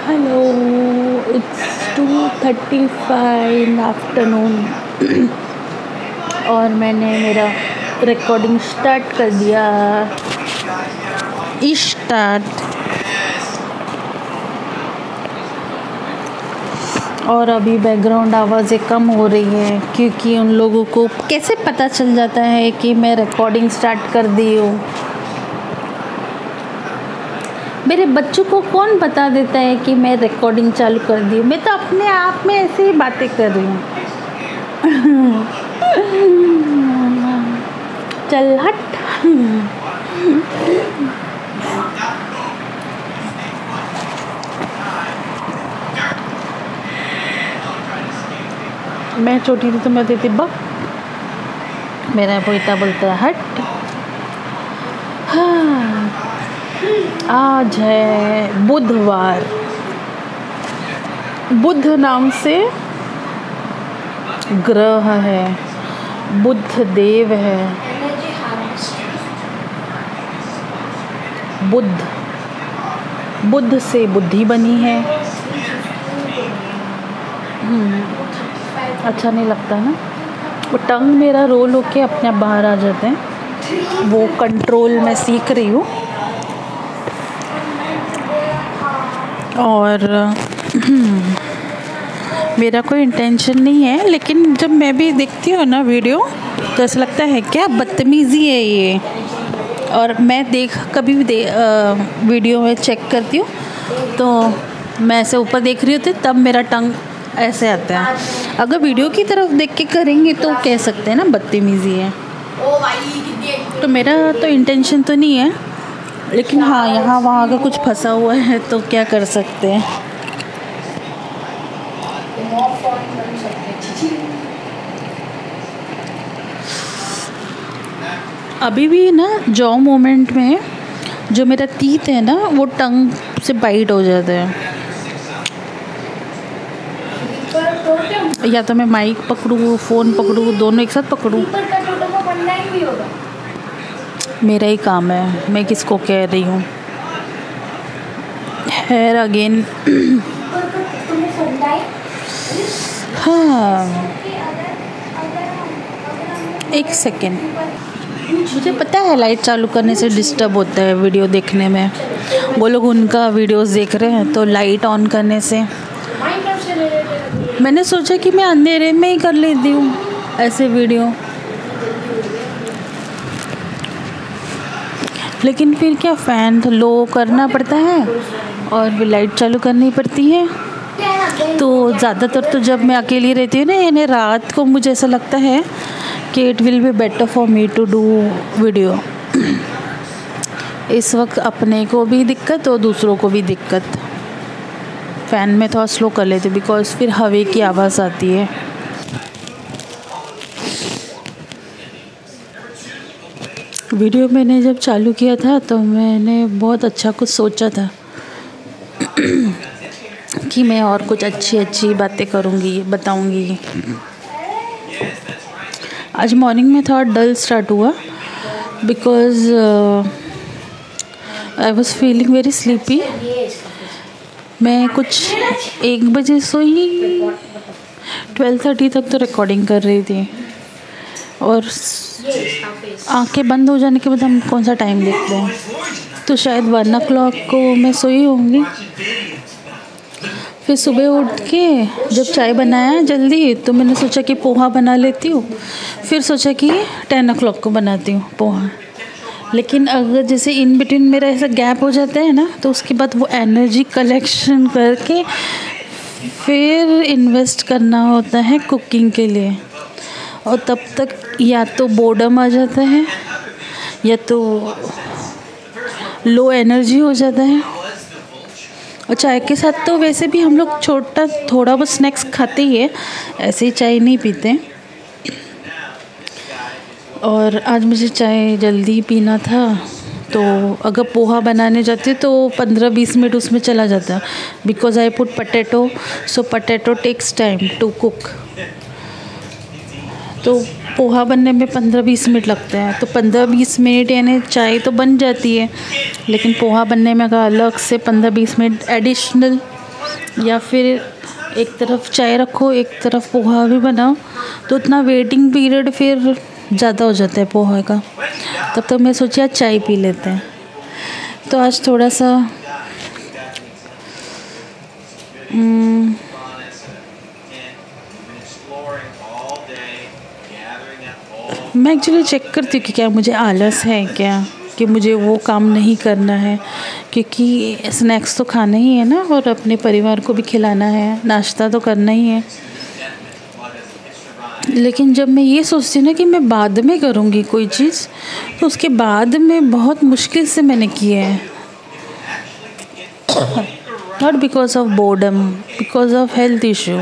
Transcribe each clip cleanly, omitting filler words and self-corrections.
Hello, it's 2:35 in afternoon और मैंने मेरा रिकॉर्डिंग स्टार्ट कर दिया। और अभी बैकग्राउंड आवाज़ें कम हो रही है क्योंकि उन लोगों को कैसे पता चल जाता है कि मैं रिकॉर्डिंग स्टार्ट कर दी हूँ। मेरे बच्चों को कौन बता देता है कि मैं रिकॉर्डिंग चालू कर दी हूँ। मैं तो अपने आप में ऐसे ही बातें कर रही हूँ। चल हट। मैं छोटी थी तो मैं देती बक, मेरा बेटा बोलता है हट। हाँ, आज है बुधवार। बुध नाम से ग्रह है, बुध देव है। बुध से बुद्धि बनी है। अच्छा नहीं लगता ना, वो टंग मेरा रोल होके अपने आप बाहर आ जाते हैं। वो कंट्रोल मैं सीख रही हूँ। और मेरा कोई इंटेंशन नहीं है, लेकिन जब मैं भी देखती हूँ ना वीडियो तो ऐसा लगता है क्या बदतमीज़ी है ये। और मैं कभी भी वीडियो में चेक करती हूँ तो मैं ऐसे ऊपर देख रही होती तब मेरा टंग ऐसे आता है। अगर वीडियो की तरफ देख के करेंगे तो कह सकते हैं ना बदतमीज़ी है। तो मेरा तो इंटेंशन तो नहीं है, लेकिन हाँ यहाँ वहाँ अगर कुछ फंसा हुआ है तो क्या कर सकते हैं। अभी भी ना जॉ मोमेंट में जो मेरा टीथ है ना वो टंग से बाइट हो जाता है। या तो मैं माइक पकड़ूँ, फ़ोन पकड़ूँ, दोनों एक साथ पकड़ूँ। मेरा ही काम है, मैं किसको कह रही हूँ। Here again. हाँ, एक सेकेंड। मुझे पता है लाइट चालू करने से डिस्टर्ब होता है वीडियो देखने में। वो लोग उनका वीडियोस देख रहे हैं तो लाइट ऑन करने से मैंने सोचा कि मैं अंधेरे में ही कर लेती हूँ ऐसे वीडियो। लेकिन फिर क्या, फ़ैन तो लो करना पड़ता है और भी लाइट चालू करनी पड़ती है। तो ज़्यादातर तो जब मैं अकेली रहती हूँ ना, यानी रात को, मुझे ऐसा लगता है कि it will be better for me to do video. इस वक्त अपने को भी दिक्कत और दूसरों को भी दिक्कत। फ़ैन में थोड़ा स्लो कर लेते बिकॉज़ फिर हवा की आवाज़ आती है। वीडियो मैंने जब चालू किया था तो मैंने बहुत अच्छा कुछ सोचा था कि मैं और कुछ अच्छी बातें करूँगी, बताऊँगी। आज मॉर्निंग में थोड़ा डल स्टार्ट हुआ because I was feeling very sleepy. मैं कुछ 1 बजे सोई, 12:30 तक तो रिकॉर्डिंग कर रही थी। और आंखें बंद हो जाने के बाद हम कौन सा टाइम देखते हैं, तो शायद 1 o'clock को मैं सोई होंगी। फिर सुबह उठ के जब चाय बनाया जल्दी तो मैंने सोचा कि पोहा बना लेती हूँ। फिर सोचा कि 10 o'clock को बनाती हूँ पोहा। लेकिन अगर जैसे इन बिटवीन मेरा ऐसा गैप हो जाता है ना, तो उसके बाद वो एनर्जी कलेक्शन करके फिर इन्वेस्ट करना होता है कुकिंग के लिए। और तब तक या तो बोर्डम आ जाता है या तो लो एनर्जी हो जाता है। और चाय के साथ तो वैसे भी हम लोग थोड़ा बहुत स्नैक्स खाते ही है, ऐसे ही चाय नहीं पीते। और आज मुझे चाय जल्दी पीना था, तो अगर पोहा बनाने जाते तो 15-20 मिनट उसमें चला जाता because I put potato, so potato takes time to cook. तो पोहा बनने में 15-20 मिनट लगते हैं, तो 15-20 मिनट यानी चाय तो बन जाती है, लेकिन पोहा बनने में अगर अलग से 15-20 मिनट एडिशनल या फिर एक तरफ चाय रखो एक तरफ पोहा भी बनाओ, तो उतना वेटिंग पीरियड फिर ज़्यादा हो जाता है पोहा का। तब तक मैं सोची आज चाय पी लेते हैं। तो आज थोड़ा सा मैं एक्चुअली चेक करती हूँ कि क्या मुझे आलस है क्या, कि मुझे वो काम नहीं करना है, क्योंकि स्नैक्स तो खाना ही है ना और अपने परिवार को भी खिलाना है, नाश्ता तो करना ही है। लेकिन जब मैं ये सोचती हूँ ना कि मैं बाद में करूँगी कोई चीज़, तो उसके बाद में बहुत मुश्किल से मैंने किया है। Not because of boredom, because of health issue.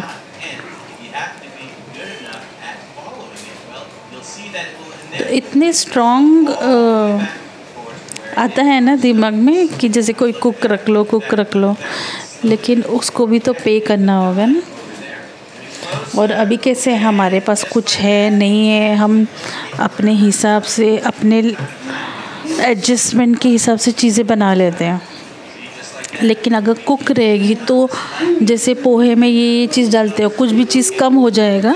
तो इतने स्ट्रॉन्ग आता है ना दिमाग में कि जैसे कोई कुक रख लो, लेकिन उसको भी तो पे करना होगा ना। और अभी कैसे हमारे पास कुछ है नहीं है, हम अपने हिसाब से अपने एडजस्टमेंट के हिसाब से चीज़ें बना लेते हैं। लेकिन अगर कुक रहेगी तो जैसे पोहे में ये चीज़ डालते हो, कुछ भी चीज़ कम हो जाएगा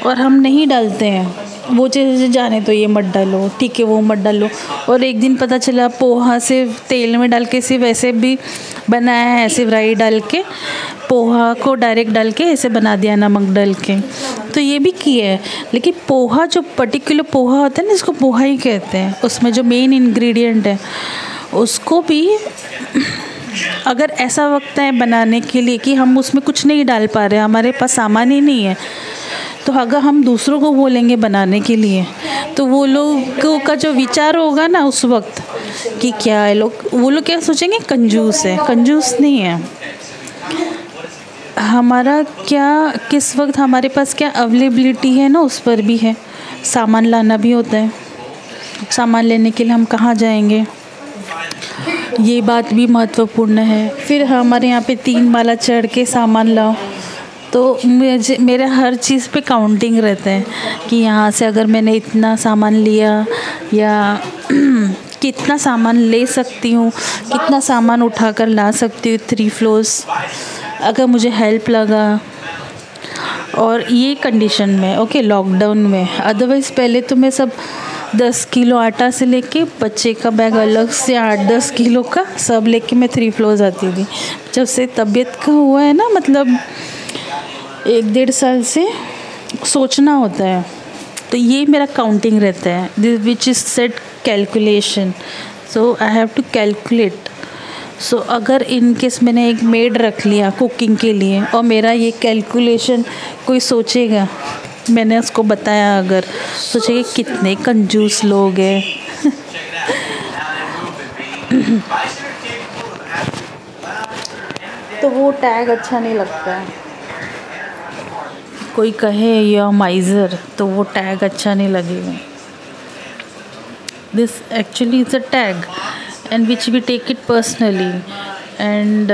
और हम नहीं डालते हैं वो चीज़, जाने तो ये मत डालो, ठीक है वो मत डालो। और एक दिन पता चला पोहा सिर्फ तेल में डाल के सिर्फ ऐसे भी बनाया है, ऐसे राई डाल के पोहा को डायरेक्ट डाल के ऐसे बना दिया नमक डाल के, तो ये भी किया है। लेकिन पोहा जो पर्टिकुलर पोहा होता है ना, इसको पोहा ही कहते हैं, उसमें जो मेन इंग्रेडिएंट है उसको भी अगर ऐसा वक्त है बनाने के लिए कि हम उसमें कुछ नहीं डाल पा रहे, हमारे पास सामान ही नहीं है, तो अगर हम दूसरों को बोलेंगे बनाने के लिए, तो वो लोगों का जो विचार होगा ना उस वक्त कि क्या है, वो लोग क्या सोचेंगे, कंजूस है। कंजूस नहीं है, हमारा क्या किस वक्त हमारे पास क्या अवेलेबिलिटी है ना, उस पर भी है। सामान लाना भी होता है, सामान लेने के लिए हम कहाँ जाएंगे, ये बात भी महत्वपूर्ण है। फिर हमारे यहाँ पे 3 माला चढ़ के सामान लाओ, तो मेरे हर चीज़ पे काउंटिंग रहता है कि यहाँ से अगर मैंने इतना सामान लिया या कितना सामान ले सकती हूँ, कितना सामान उठा कर ला सकती हूँ 3 फ्लोर्स, अगर मुझे हेल्प लगा। और ये कंडीशन में ओके लॉकडाउन में, अदरवाइज़ पहले तो मैं सब 10 किलो आटा से लेके बच्चे का बैग अलग से 8-10 किलो का सब लेके मैं 3 फ्लोर्स आती थी। जब से तबीयत का हुआ है ना, मतलब 1-1.5 साल से सोचना होता है, तो ये मेरा काउंटिंग रहता है, which is set calculation. So I have to calculate. So अगर इन केस मैंने एक मेड रख लिया कुकिंग के लिए और मेरा ये कैलकुलेशन कोई सोचेगा, मैंने उसको बताया, अगर सोचेगा कितने कंजूस लोग हैं। तो वो टैग अच्छा नहीं लगता है। कोई कहे या माइजर, तो वो टैग अच्छा नहीं लगेगा। This actually is a tag and which we take it personally and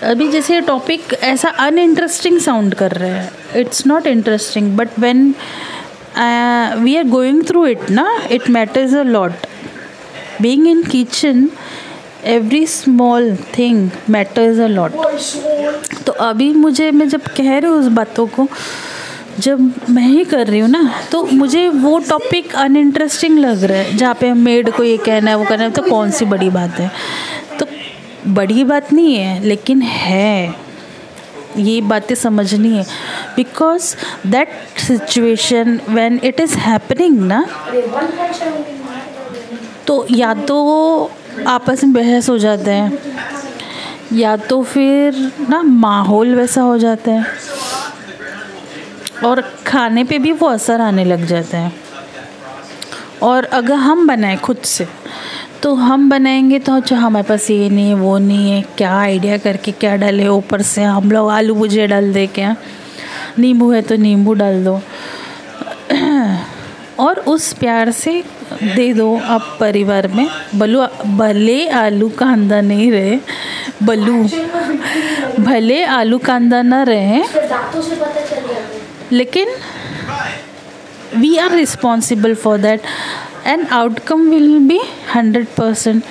अभी जैसे टॉपिक ऐसा अनइंटरेस्टिंग साउंड कर रहा है, it's not interesting, but when we are going through it ना, it matters a lot. Being in kitchen every small thing matters a lot. तो अभी मैं जब कह रही हूँ उस बातों को, जब मैं ही कर रही हूँ ना, तो मुझे वो टॉपिक अनइंटरेस्टिंग लग रहा है। जहाँ पे मेड को ये कहना है वो कहना है, तो कौन सी बड़ी बात है। तो बड़ी बात नहीं है, लेकिन है, ये बातें समझनी है। Because that situation when it is happening ना, तो या तो वो आपस में बहस हो जाते हैं, या तो फिर ना माहौल वैसा हो जाता है और खाने पे भी वो असर आने लग जाता है। और अगर हम बनाएं खुद से, तो हम बनाएंगे तो अच्छा हमारे पास ये नहीं है वो नहीं है, क्या आइडिया करके क्या डाले, ऊपर से हम लोग आलू भुजिया डाल दे, क्या नींबू है तो नींबू डाल दो, और उस प्यार से दे दो आप परिवार में। भले आलू कांदा नहीं रहे, भले आलू कांदा ना रहे, लेकिन we are responsible for that and outcome will be 100%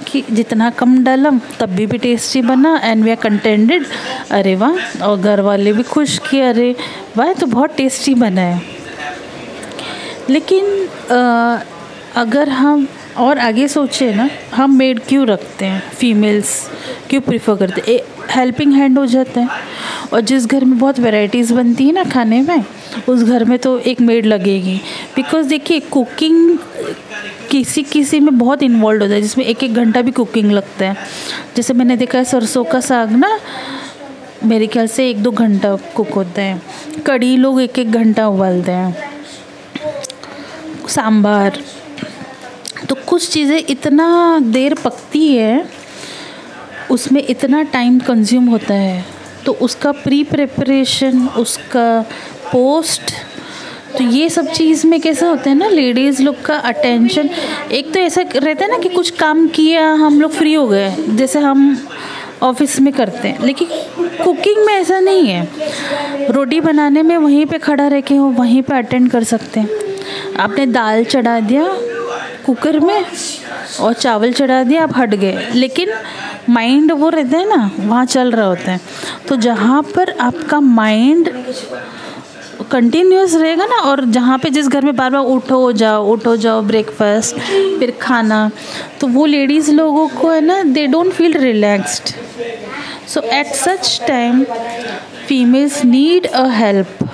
कि जितना कम डालम तब भी टेस्टी बना एंड वी आर कंटेंटेड। अरे वाह, और घर वाले भी खुश कि अरे वाह तो बहुत टेस्टी बना है। लेकिन अगर हम और आगे सोचे ना, हम मेड क्यों रखते हैं, फीमेल्स क्यों प्रीफर करते हैं? हेल्पिंग हैंड हो जाता है। और जिस घर में बहुत वैरायटीज़ बनती है ना खाने में, उस घर में तो एक मेड लगेगी। बिकॉज़ देखिए कुकिंग किसी किसी में बहुत इन्वॉल्व होता है, जिसमें 1-1 घंटा भी कुकिंग लगता है। जैसे मैंने देखा है सरसों का साग ना मेरे ख्याल से 1-2 घंटा कुक होता है। कढ़ी लोग 1-1 घंटा उबालते हैं, सांभर। तो कुछ चीज़ें इतना देर पकती है, उसमें इतना टाइम कंज्यूम होता है, तो उसका प्री प्रिपरेशन, उसका पोस्ट, तो ये सब चीज़ में कैसा होता है ना, लेडीज़ लोग का अटेंशन। एक तो ऐसा रहता है ना कि कुछ काम किया, हम लोग फ्री हो गए, जैसे हम ऑफिस में करते हैं। लेकिन कुकिंग में ऐसा नहीं है। रोटी बनाने में वहीं पे खड़ा रह के हो, वहीं पे अटेंड कर सकते हैं। आपने दाल चढ़ा दिया कुकर में और चावल चढ़ा दिया, आप हट गए, लेकिन माइंड वो रहता है ना, वहाँ चल रहा होता है। तो जहाँ पर आपका माइंड कंटिन्यूस रहेगा ना, और जहाँ पे जिस घर में बार बार उठो जाओ ब्रेकफास्ट फिर खाना, तो वो लेडीज़ लोगों को है ना, they don't feel relaxed. So at such time females need a help.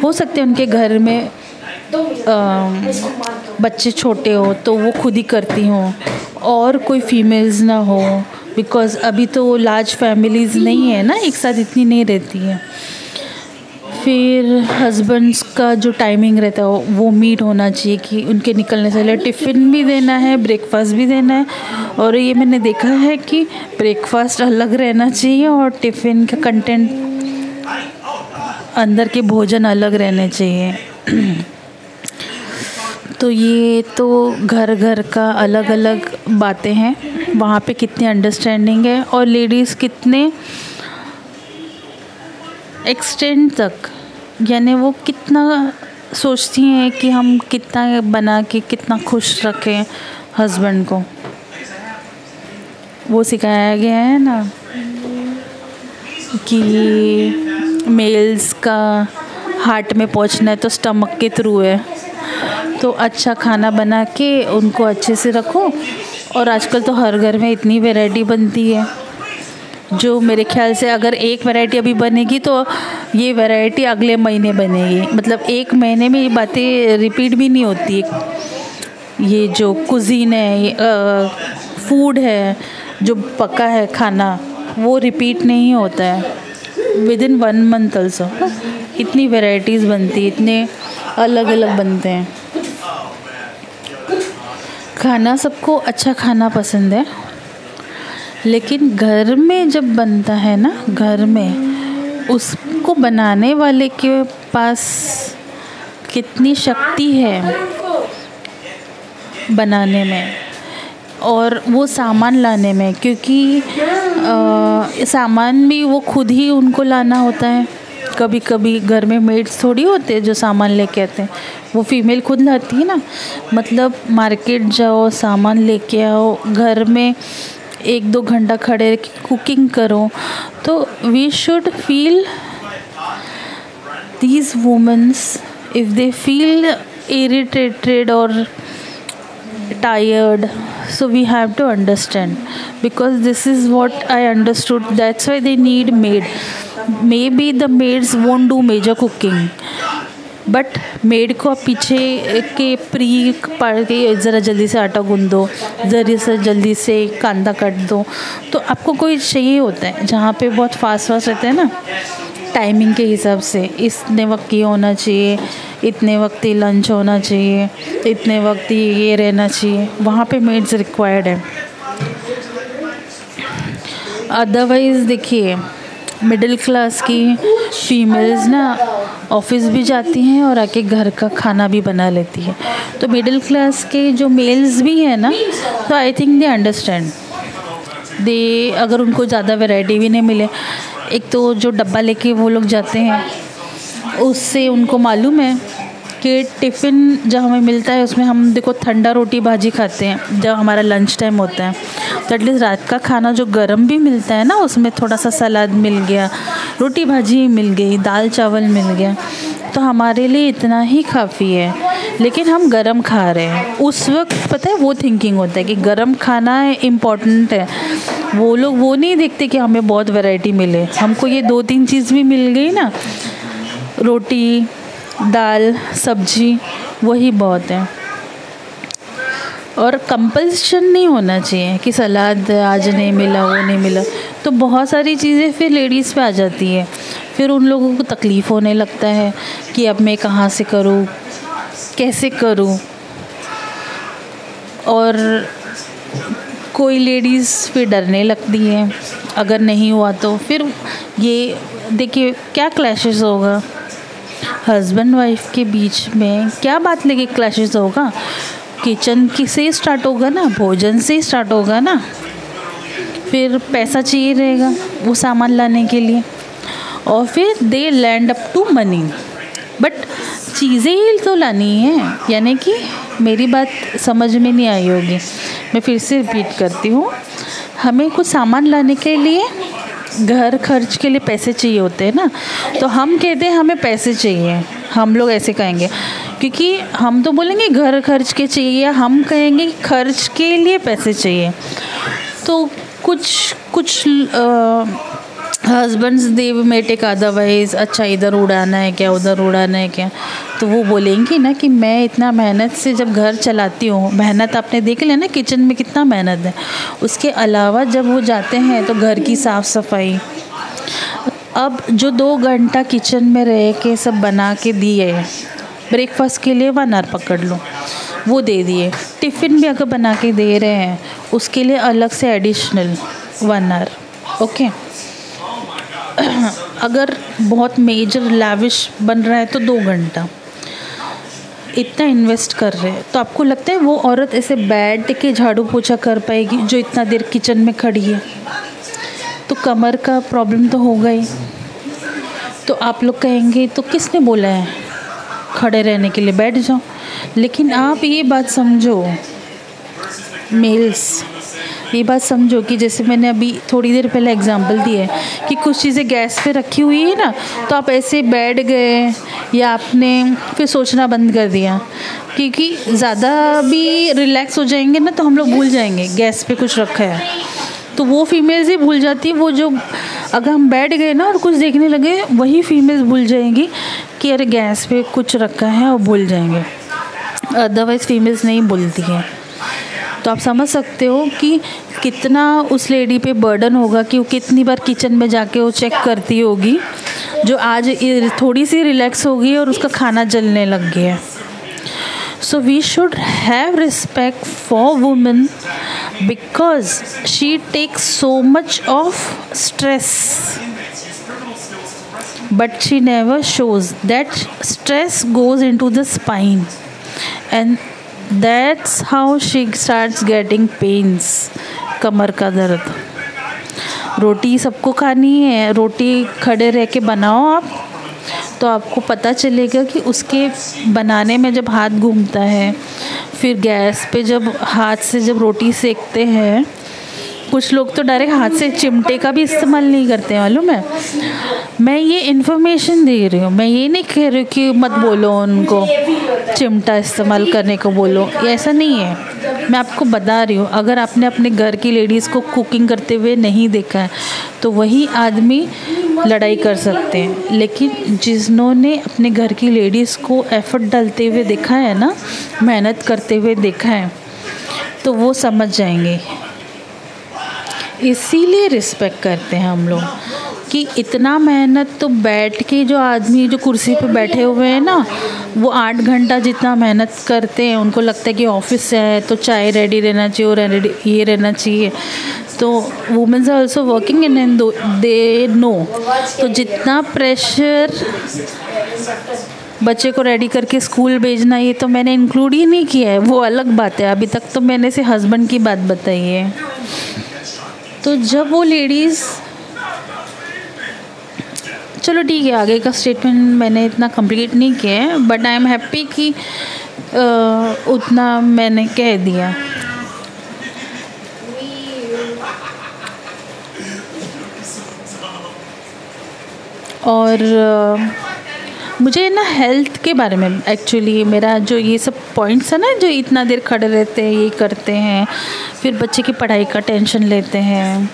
हो सकते हैं उनके घर में बच्चे छोटे हो तो वो खुद ही करती हों, और कोई फीमेल्स ना हो, बिकॉज़ अभी तो लार्ज फैमिलीज़ नहीं है ना, एक साथ इतनी नहीं रहती है। फिर हस्बैंड्स का जो टाइमिंग रहता है वो मीट होना चाहिए कि उनके निकलने से पहले टिफ़िन भी देना है, ब्रेकफास्ट भी देना है। और ये मैंने देखा है कि ब्रेकफास्ट अलग रहना चाहिए और टिफ़िन का कंटेंट, अंदर के भोजन अलग रहने चाहिए। तो ये तो घर घर का अलग अलग बातें हैं, वहाँ पे कितनी अंडरस्टैंडिंग है और लेडीज़ कितने एक्सटेंड तक, यानी वो कितना सोचती हैं कि हम कितना बना के कितना खुश रखें हस्बैंड को। वो सिखाया गया है ना कि मेल्स का हार्ट में पहुंचना है तो स्टमक के थ्रू है। तो अच्छा खाना बना के उनको अच्छे से रखो। और आजकल तो हर घर में इतनी वैरायटी बनती है, जो मेरे ख्याल से अगर एक वैरायटी अभी बनेगी तो ये वैरायटी अगले महीने बनेगी। मतलब एक महीने में ये बातें रिपीट भी नहीं होती। ये जो कुजीन है, फूड है, जो पका है खाना, वो रिपीट नहीं होता है विदिन 1 मंथ ऑल्सो। इतनी वैरायटीज़ बनती, इतने अलग अलग बनते हैं। खाना सबको अच्छा खाना पसंद है, लेकिन घर में जब बनता है ना, घर में उसको बनाने वाले के पास कितनी शक्ति है बनाने में और वो सामान लाने में, क्योंकि सामान भी वो खुद ही उनको लाना होता है। कभी कभी घर में मेड्स थोड़ी होते हैं जो सामान लेके आते हैं, वो फीमेल खुद लाती है ना। मतलब मार्केट जाओ, सामान लेके आओ, घर में 1-2 घंटा खड़े कुकिंग करो। तो we should feel these women, if they feel irritated or tired, so we have to understand, because this is what I understood, that's why they need maid. Maybe the maids won't do major cooking, but made को आप पीछे के pre पढ़ के ज़रा जल्दी से आटा गूंद दो, ज़रा से जल्दी से कांदा काट दो, तो आपको कोई चाहिए होता है जहाँ पे बहुत फास्ट रहते हैं ना, टाइमिंग के हिसाब से इतने वक्त ये होना चाहिए, इतने वक्त ही लंच होना चाहिए, इतने वक्त ही ये रहना चाहिए, वहाँ पे मेड्स रिक्वायर्ड है। अदरवाइज़ देखिए मिडिल क्लास की फीमेल्स ना ऑफिस भी जाती हैं और आके घर का खाना भी बना लेती है। तो मिडिल क्लास के जो मेल्स भी हैं ना, तो आई थिंक दे अंडरस्टैंड, दे अगर उनको ज़्यादा वैरायटी भी नहीं मिले, एक तो जो डब्बा लेके वो लोग जाते हैं उससे उनको मालूम है कि टिफ़िन जब हमें मिलता है उसमें हम देखो ठंडा रोटी भाजी खाते हैं जब हमारा लंच टाइम होता है, तो एटलीस्ट रात का खाना जो गरम भी मिलता है ना, उसमें थोड़ा सा सलाद मिल गया, रोटी भाजी मिल गई, दाल चावल मिल गया, तो हमारे लिए इतना ही काफ़ी है। लेकिन हम गरम खा रहे हैं उस वक्त, पता है वो थिंकिंग होता है कि गरम खाना इम्पॉर्टेंट है। वो लोग वो नहीं देखते कि हमें बहुत वैरायटी मिले, हमको ये 2-3 चीज़ भी मिल गई ना, रोटी दाल सब्जी, वही बहुत है। और कंपल्शन नहीं होना चाहिए कि सलाद आज नहीं मिला वो नहीं मिला, तो बहुत सारी चीज़ें फिर लेडीज़ पे आ जाती है। फिर उन लोगों को तकलीफ़ होने लगता है कि अब मैं कहाँ से करूँ, कैसे करूँ। और कोई लेडीज़ फिर डरने लगती है अगर नहीं हुआ तो। फिर ये देखिए क्या क्लैशेस होगा हस्बैंड वाइफ के बीच में, क्या बात लेके क्लैशेस होगा। किचन की से स्टार्ट होगा ना, भोजन से स्टार्ट होगा ना, फिर पैसा चाहिए रहेगा वो सामान लाने के लिए, और फिर they land up to money. But चीज़ें ही तो लानी है, यानी कि मेरी बात समझ में नहीं आई होगी, मैं फिर से रिपीट करती हूँ। हमें कुछ सामान लाने के लिए घर खर्च के लिए पैसे चाहिए होते हैं ना, तो हम कहते हैं हमें पैसे चाहिए, हम लोग ऐसे कहेंगे, क्योंकि हम तो बोलेंगे घर खर्च के चाहिए, या हम कहेंगे खर्च के लिए पैसे चाहिए। तो कुछ हस्बैंड्स देव में टेक अदरवाइज, अच्छा इधर उड़ाना है क्या, उधर उड़ाना है क्या, तो वो बोलेंगी ना कि मैं इतना मेहनत से जब घर चलाती हूँ, मेहनत आपने देख लिया ना किचन में कितना मेहनत है, उसके अलावा जब वो जाते हैं तो घर की साफ़ सफाई। अब जो 2 घंटा किचन में रह के सब बना के दिए, ब्रेकफास्ट के लिए 1 आवर पकड़ लो, वो दे दिए, टिफ़िन भी अगर बना के दे रहे हैं उसके लिए अलग से एडिशनल 1 आवर, ओके। अगर बहुत मेजर लैविश बन रहा है तो 2 घंटा, इतना इन्वेस्ट कर रहे हैं, तो आपको लगता है वो औरत ऐसे बैठ के झाड़ू पोछा कर पाएगी जो इतना देर किचन में खड़ी है? तो कमर का प्रॉब्लम तो होगा ही। तो आप लोग कहेंगे तो किसने बोला है खड़े रहने के लिए, बैठ जाओ। लेकिन आप ये बात समझो, मेल्स ये बात समझो कि जैसे मैंने अभी थोड़ी देर पहले एग्जांपल दिया है कि कुछ चीज़ें गैस पे रखी हुई है ना, तो आप ऐसे बैठ गए या आपने फिर सोचना बंद कर दिया, क्योंकि ज़्यादा भी रिलैक्स हो जाएंगे ना तो हम लोग भूल जाएंगे गैस पे कुछ रखा है। तो वो फीमेल्स ही भूल जाती है, वो जो अगर हम बैठ गए ना और कुछ देखने लगे, वही फीमेल्स भूल जाएंगी कि अरे गैस पे कुछ रखा है, और भूल जाएंगे। अदरवाइज़ फीमेल्स नहीं भूलती हैं। तो आप समझ सकते हो कि कितना उस लेडी पे बर्डन होगा कि वो कितनी बार किचन में जाके वो चेक करती होगी, जो आज थोड़ी सी रिलैक्स होगी और उसका खाना जलने लग गया। So we should have respect for women because she takes so much of stress, but she never shows that stress goes into the spine and that's how she starts getting pains, कमर का दर्द। रोटी सबको खानी है, रोटी खड़े रह के बनाओ आप, तो आपको पता चलेगा कि उसके बनाने में जब हाथ घूमता है, फिर गैस पे जब हाथ से जब रोटी सेकते हैं, कुछ लोग तो डायरेक्ट हाथ से चिमटे का भी इस्तेमाल नहीं करते, मालूम है। मैं ये इन्फॉर्मेशन दे रही हूँ, मैं ये नहीं कह रही हूँ कि मत बोलो उनको चिमटा इस्तेमाल करने को बोलो, ये ऐसा नहीं है। मैं आपको बता रही हूँ, अगर आपने अपने घर की लेडीज़ को कुकिंग करते हुए नहीं देखा है तो वही आदमी लड़ाई कर सकते हैं, लेकिन जिन्होंने अपने घर की लेडीज़ को एफर्ट डालते हुए देखा है ना, मेहनत करते हुए देखा है, तो वो समझ जाएंगे। इसीलिए रिस्पेक्ट करते हैं हम लोग कि इतना मेहनत तो बैठ के जो आदमी जो कुर्सी पे बैठे हुए हैं ना, वो 8 घंटा जितना मेहनत करते हैं, उनको लगता है कि ऑफिस से है तो चाय रेडी रहना चाहिए और ये रहना चाहिए। तो womens are also working in they know. तो जितना प्रेशर बच्चे को रेडी करके स्कूल भेजना, ये तो मैंने इंक्लूड ही नहीं किया है, वो अलग बात है। अभी तक तो मैंने से हस्बैंड की बात बताई है। तो जब वो लेडीज़ चलो ठीक है, आगे का स्टेटमेंट मैंने इतना कंप्लीट नहीं किया है, बट आई एम हैप्पी कि उतना मैंने कह दिया। और मुझे ना हेल्थ के बारे में एक्चुअली मेरा जो ये सब पॉइंट्स है ना, जो इतना देर खड़े रहते हैं, ये करते हैं, फिर बच्चे की पढ़ाई का टेंशन लेते हैं,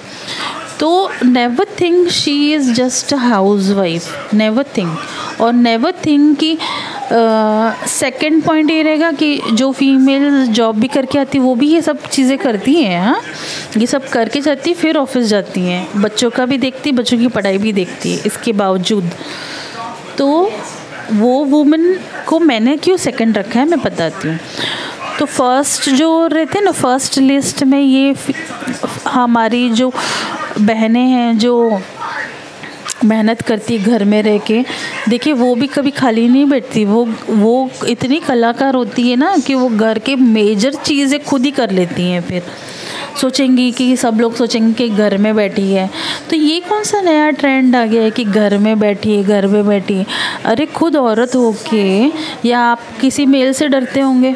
तो never think she is just a house wife, never think. और नेवर थिंक कि सेकंड पॉइंट ये रहेगा कि जो फीमेल जॉब भी करके आती है वो भी ये सब चीज़ें करती हैं। हाँ, ये सब करके जाती फिर ऑफिस जाती हैं, बच्चों का भी देखती, बच्चों की पढ़ाई भी देखती है, इसके बावजूद। तो वो वुमेन को मैंने क्यों सेकंड रखा है मैं बताती हूँ। तो फर्स्ट जो रहते हैं ना, फर्स्ट लिस्ट में ये हमारी जो बहनें हैं जो मेहनत करती है घर में रह के, देखिए वो भी कभी खाली नहीं बैठती, वो इतनी कलाकार होती है ना कि वो घर के मेजर चीज़ें खुद ही कर लेती हैं। फिर सोचेंगी कि सब लोग सोचेंगे कि घर में बैठी है, तो ये कौन सा नया ट्रेंड आ गया है कि घर में बैठी है, घर में बैठी है। अरे खुद औरत होके, या आप किसी मेल से डरते होंगे,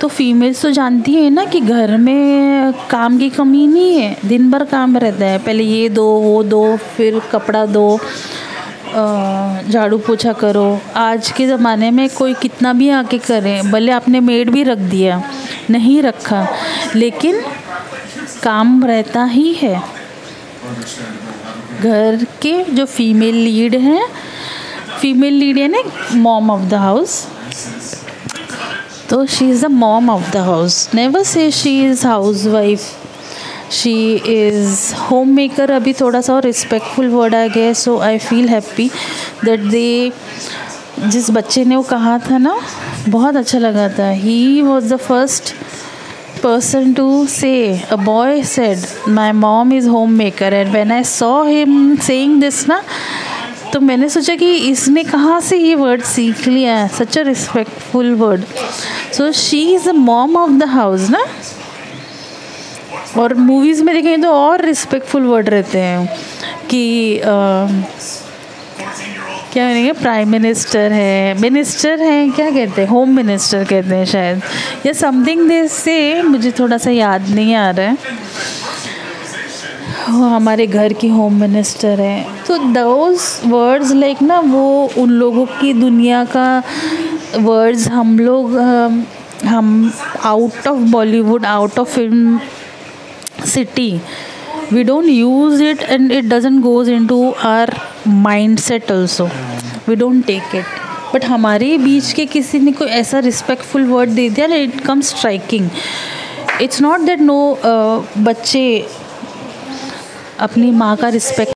तो फीमेल्स तो जानती है ना कि घर में काम की कमी नहीं है, दिन भर काम रहता है, पहले ये दो वो दो, फिर कपड़ा दो, झाड़ू पोछा करो। आज के ज़माने में कोई कितना भी आके करे, भले आपने मेड भी रख दिया, नहीं रखा, लेकिन काम रहता ही है। घर के जो फीमेल लीड हैं, फीमेल लीड है ना, मॉम ऑफ द हाउस, तो she is the mom of the house. Never say she is housewife, she is homemaker. अभी थोड़ा सा और रिस्पेक्टफुल वर्ड आ गया, so I feel happy that they, जिस बच्चे ने वो कहा था ना, बहुत अच्छा लगा था। He was the first person to say, a boy said my mom is homemaker, and when I saw him saying this ना, तो मैंने सोचा कि इसने कहाँ से ये वर्ड सीख लिया है, such a respectful word. So she is the mom of the house ना। और मूवीज़ में देखें तो और रिस्पेक्टफुल वर्ड रहते हैं कि क्या कहेंगे, प्राइम मिनिस्टर है, मिनिस्टर है, क्या कहते हैं, होम मिनिस्टर कहते हैं शायद, या समथिंग दिस से, मुझे थोड़ा सा याद नहीं आ रहा है। वो हमारे घर की होम मिनिस्टर है। तो दोज वर्ड्स लाइक ना, वो उन लोगों की दुनिया का वर्ड्स, हम लोग हम out of Bollywood, out of film city, we don't use it and it doesn't goes into our mindset also, we don't take it। But हमारे बीच के किसी ने कोई ऐसा रिस्पेक्टफुल वर्ड दे दिया, it comes striking. It's not that no बच्चे अपनी माँ का रिस्पेक्ट